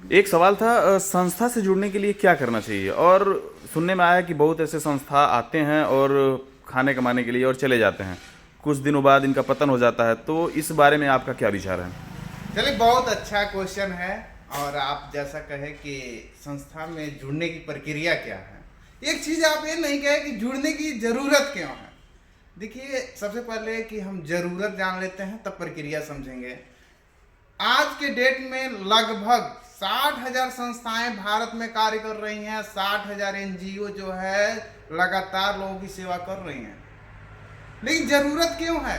एक सवाल था, संस्था से जुड़ने के लिए क्या करना चाहिए? और सुनने में आया कि बहुत ऐसे संस्था आते हैं और खाने कमाने के लिए और चले जाते हैं, कुछ दिनों बाद इनका पतन हो जाता है, तो इस बारे में आपका क्या विचार है? चलिए, बहुत अच्छा क्वेश्चन है। और आप जैसा कहे कि संस्था में जुड़ने की प्रक्रिया क्या है, एक चीज आप ये नहीं कहे कि जुड़ने की जरूरत क्यों है। देखिए, सबसे पहले कि हम जरूरत जान लेते हैं तब प्रक्रिया समझेंगे। आज के डेट में लगभग 60,000 संस्थाएं भारत में कार्य कर रही हैं। 60,000 एनजीओ जो है लगातार लोगों की सेवा कर रही हैं। लेकिन जरूरत क्यों है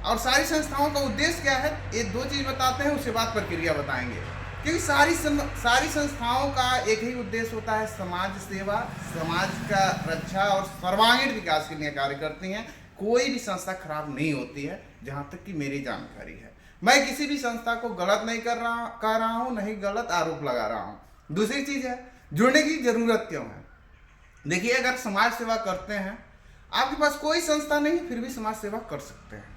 और सारी संस्थाओं का उद्देश्य क्या है, ये दो चीज बताते हैं, उसके बाद प्रक्रिया बताएंगे। क्योंकि सारी संस्थाओं का एक ही उद्देश्य होता है, समाज सेवा, समाज का रक्षा और सर्वांगीण विकास के लिए कार्य करती हैं। कोई भी संस्था खराब नहीं होती है, जहां तक कि मेरी जानकारी है। मैं किसी भी संस्था को गलत नहीं कर रहा हूं, नहीं गलत आरोप लगा रहा हूं। दूसरी चीज है, जुड़ने की जरूरत क्यों है। देखिए, अगर समाज सेवा करते हैं, आपके पास कोई संस्था नहीं, फिर भी समाज सेवा कर सकते हैं।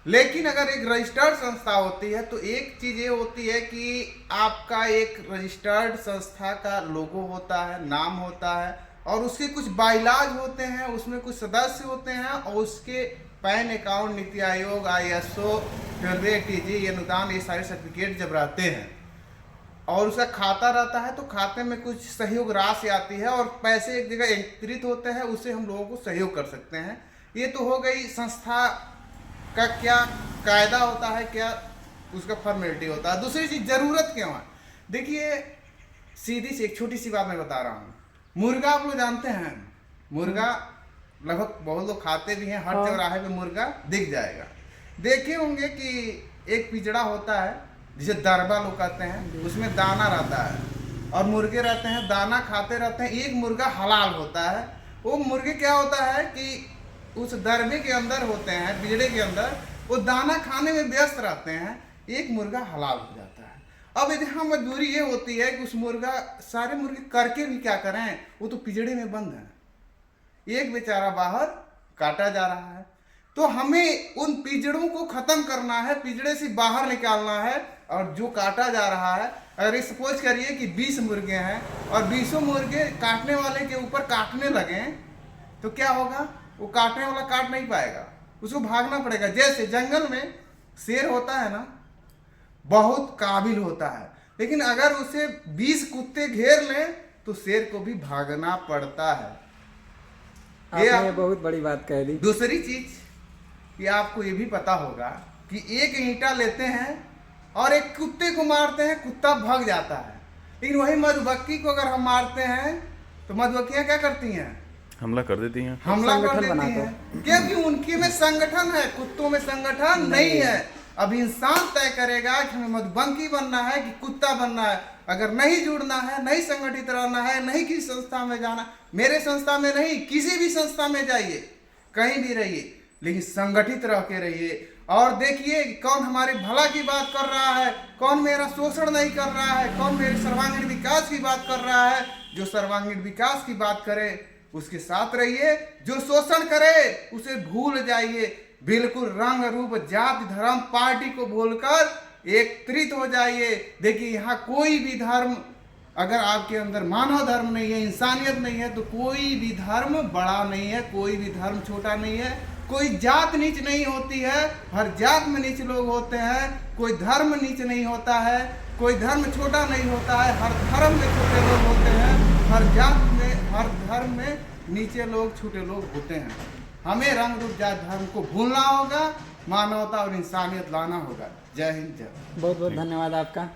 लेकिन अगर एक रजिस्टर्ड संस्था होती है तो एक चीज ये होती है कि आपका एक रजिस्टर्ड संस्था का लोगो होता है, नाम होता है, और उसके कुछ बाइलाज होते हैं, उसमें कुछ सदस्य होते हैं, और उसके pan account, NITI Aayog, ISO, TG, अनुदान, ये सारे सर्टिफिकेट जब रहते हैं और उसका खाता रहता है, तो खाते में कुछ सहयोग राशि आती है और पैसे एक जगह एकत्रित होते हैं, उससे हम लोगों को सहयोग कर सकते हैं। ये तो हो गई संस्था का क्या कायदा होता है, क्या उसका फॉर्मेलिटी होता है। दूसरी चीज, जरूरत क्यों है। देखिए, सीधी सी एक छोटी सी बात मैं बता रहा हूँ। मुर्गा आप लोग जानते हैं, मुर्गा लगभग बहुत लोग खाते भी हैं, हर चौराहे पे मुर्गा दिख जाएगा। देखे होंगे कि एक पिंजड़ा होता है जिसे दरबा लोग कहते हैं, उसमें दाना रहता है और मुर्गे रहते हैं, दाना खाते रहते हैं। एक मुर्गा हलाल होता है। वो मुर्गे क्या होता है कि उस दरबे के अंदर होते हैं, पिंजड़े के अंदर, वो दाना खाने में व्यस्त रहते हैं। एक मुर्गा हलाल हो जाता है। अब यहाँ मजबूरी ये होती है कि उस मुर्गा, सारे मुर्गे करके भी क्या करें, वो तो पिंजड़े में बंद है, एक बेचारा बाहर काटा जा रहा है। तो हमें उन पिंजड़ों को खत्म करना है, पिंजड़े से बाहर निकालना है। और जो काटा जा रहा है, अगर ये सपोज करिए कि 20 मुर्गे हैं और 20 मुर्गे काटने वाले के ऊपर काटने लगे, तो क्या होगा, वो काटने वाला काट नहीं पाएगा, उसको भागना पड़ेगा। जैसे जंगल में शेर होता है ना, बहुत काबिल होता है, लेकिन अगर उसे 20 कुत्ते घेर लें तो शेर को भी भागना पड़ता है। आपने बहुत बड़ी बात कह दी। दूसरी चीज कि आपको ये भी पता होगा कि एक ईंटा लेते हैं और एक कुत्ते को मारते हैं, कुत्ता भाग जाता है। लेकिन वही मधुमक्खी को अगर हम मारते हैं तो मधुमक्खियां क्या करती हैं, हमला कर देती हैं, हमला कर देती हैं, क्योंकि उनके में संगठन है, कुत्तों में संगठन नहीं है। अब इंसान तय करेगा कि हमें मधुमक्खी बनना है कि कुत्ता बनना है। अगर नहीं जुड़ना है, नहीं संगठित रहना है, नहीं किसी संस्था में जाना, मेरे संस्था में नहीं, किसी भी संस्था में जाइए, कहीं भी रहिए, लेकिन संगठित रह के रहिए। और देखिए कौन हमारे भला की बात कर रहा है, कौन मेरा शोषण नहीं कर रहा है, कौन मेरे सर्वांगीण विकास की बात कर रहा है। जो सर्वांगीण विकास की बात करे उसके साथ रहिए, जो शोषण करे उसे भूल जाइए। बिल्कुल रंग रूप जाति धर्म पार्टी को भूलकर एकत्रित हो जाइए। देखिए, यहाँ कोई भी धर्म, अगर आपके अंदर मानव धर्म नहीं है, इंसानियत नहीं है, तो कोई भी धर्म बड़ा नहीं है, कोई भी धर्म छोटा नहीं है, कोई जात नीच नहीं होती है, हर जात में नीच लोग होते हैं। कोई धर्म नीच नहीं होता है, कोई धर्म छोटा नहीं होता है, हर धर्म में छोटे लोग होते हैं, हर जात में, हर धर्म में नीचे लोग, छोटे लोग होते हैं। हमें रंग रूप जात धर्म को भूलना होगा, मानवता और इंसानियत लाना होगा। जय हिंद, जय। बहुत बहुत धन्यवाद आपका।